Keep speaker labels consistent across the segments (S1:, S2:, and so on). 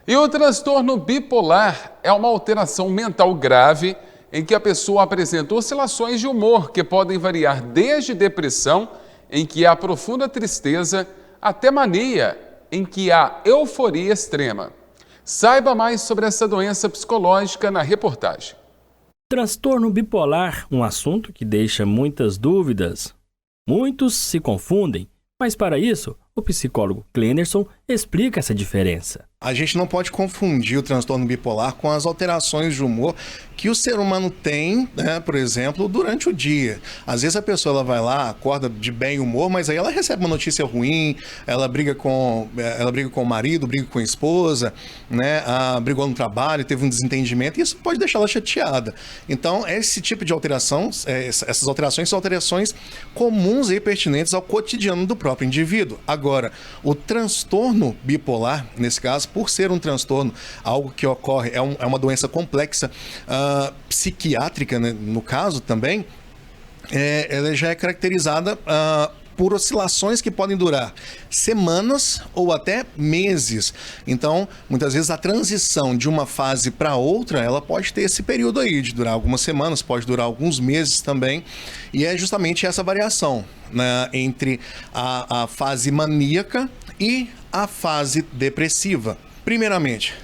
S1: E o transtorno bipolar é uma alteração mental grave em que a pessoa apresenta oscilações de humor que podem variar desde depressão, em que há profunda tristeza, até mania, em que há euforia extrema. Saiba mais sobre essa doença psicológica na reportagem.
S2: Transtorno bipolar, um assunto que deixa muitas dúvidas. Muitos se confundem, mas para isso, o psicólogo Clenderson explica essa diferença.
S3: A gente não pode confundir o transtorno bipolar com as alterações de humor que o ser humano tem, né, por exemplo, durante o dia. Às vezes a pessoa ela vai lá, acorda de bem humor, mas aí ela recebe uma notícia ruim, ela briga com o marido, briga com a esposa, né, brigou no trabalho, teve um desentendimento, e isso pode deixar ela chateada. Então, esse tipo de alteração, essas alterações são alterações comuns e pertinentes ao cotidiano do próprio indivíduo. Agora, o transtorno bipolar, nesse caso, por ser um transtorno, algo que ocorre, é uma doença complexa, psiquiátrica, né, no caso também, ela já é caracterizada por oscilações que podem durar semanas ou até meses. Então, muitas vezes a transição de uma fase para outra, ela pode ter esse período aí, de durar algumas semanas, pode durar alguns meses também, e é justamente essa variação, né, entre a fase maníaca e a fase depressiva. Primeiramente,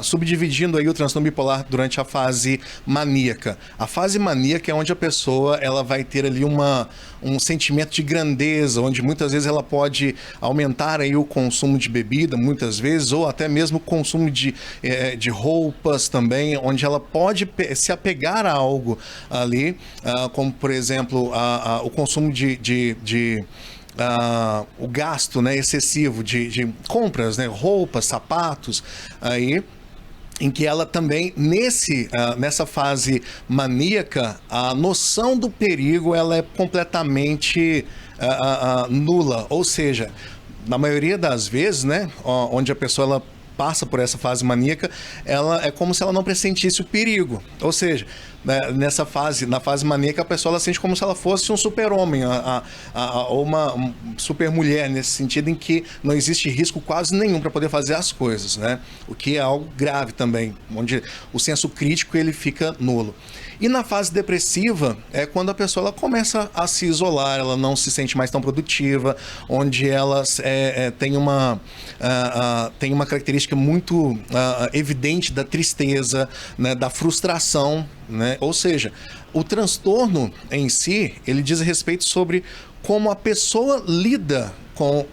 S3: subdividindo aí o transtorno bipolar durante a fase maníaca. A fase maníaca é onde a pessoa ela vai ter ali um sentimento de grandeza, onde muitas vezes ela pode aumentar aí o consumo de bebida, muitas vezes, ou até mesmo o consumo de roupas também, onde ela pode se apegar a algo ali, como por exemplo o consumo o gasto, né, excessivo de compras, né, roupas, sapatos, aí, em que ela também, nessa fase maníaca, a noção do perigo ela é completamente nula. Ou seja, na maioria das vezes, né, onde a pessoa ela passa por essa fase maníaca, ela é como se ela não pressentisse o perigo. Ou seja, na fase maníaca, a pessoa ela sente como se ela fosse um super-homem, ou uma super-mulher, nesse sentido em que não existe risco quase nenhum para poder fazer as coisas, né? O que é algo grave também, onde o senso crítico ele fica nulo. E na fase depressiva é quando a pessoa ela começa a se isolar, ela não se sente mais tão produtiva, onde ela tem uma característica muito evidente da tristeza, né, da frustração, né? Ou seja, o transtorno em si, ele diz respeito sobre como a pessoa lida com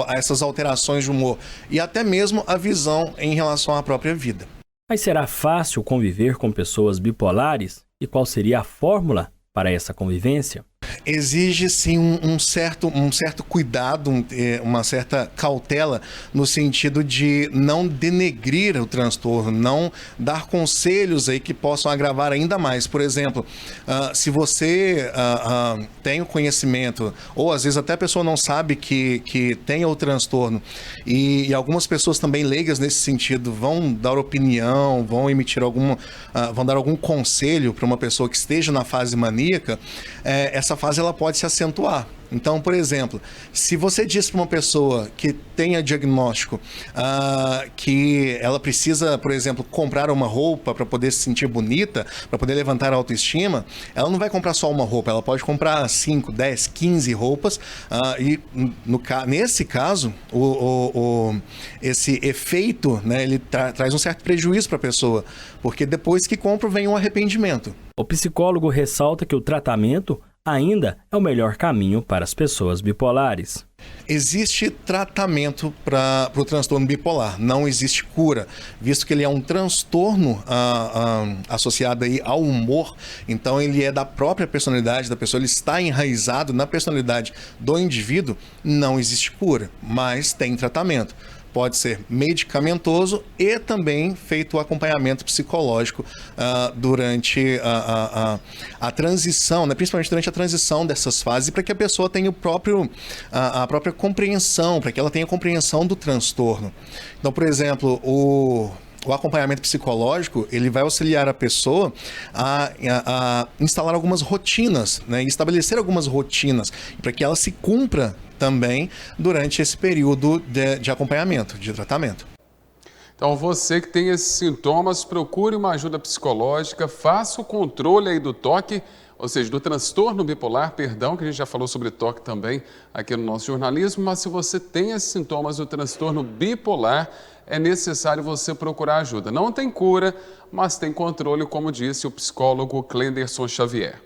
S3: essas alterações de humor e até mesmo a visão em relação à própria vida.
S2: Mas será fácil conviver com pessoas bipolares? E qual seria a fórmula para essa convivência?
S3: Exige sim um certo cuidado, uma certa cautela no sentido de não denegrir o transtorno, não dar conselhos aí que possam agravar ainda mais. Por exemplo, se você tem o conhecimento, ou às vezes até a pessoa não sabe que tem o transtorno, e algumas pessoas também leigas nesse sentido vão dar opinião, vão dar algum conselho para uma pessoa que esteja na fase maníaca, essa fase ela pode se acentuar. Então, por exemplo, se você diz para uma pessoa que tenha diagnóstico que ela precisa, por exemplo, comprar uma roupa para poder se sentir bonita, para poder levantar a autoestima, ela não vai comprar só uma roupa, ela pode comprar 5, 10, 15 roupas, e nesse caso, esse efeito, né, ele traz um certo prejuízo para a pessoa, porque depois que compra vem um arrependimento.
S2: O psicólogo ressalta que o tratamento ainda é o melhor caminho para as pessoas bipolares.
S3: Existe tratamento para o transtorno bipolar, não existe cura, visto que ele é um transtorno associado aí ao humor, então ele é da própria personalidade da pessoa, ele está enraizado na personalidade do indivíduo, não existe cura, mas tem tratamento. Pode ser medicamentoso e também feito o acompanhamento psicológico durante a transição, né? Principalmente durante a transição dessas fases, para que a pessoa tenha a própria compreensão, para que ela tenha compreensão do transtorno. Então, por exemplo, o acompanhamento psicológico, ele vai auxiliar a pessoa a instalar algumas rotinas, né? E estabelecer algumas rotinas, para que ela se cumpra também durante esse período de acompanhamento, de tratamento.
S1: Então, você que tem esses sintomas, procure uma ajuda psicológica, faça o controle aí do toque, ou seja, do transtorno bipolar, perdão, que a gente já falou sobre toque também aqui no nosso jornalismo, mas se você tem esses sintomas do transtorno bipolar, é necessário você procurar ajuda. Não tem cura, mas tem controle, como disse o psicólogo Clenderson Xavier.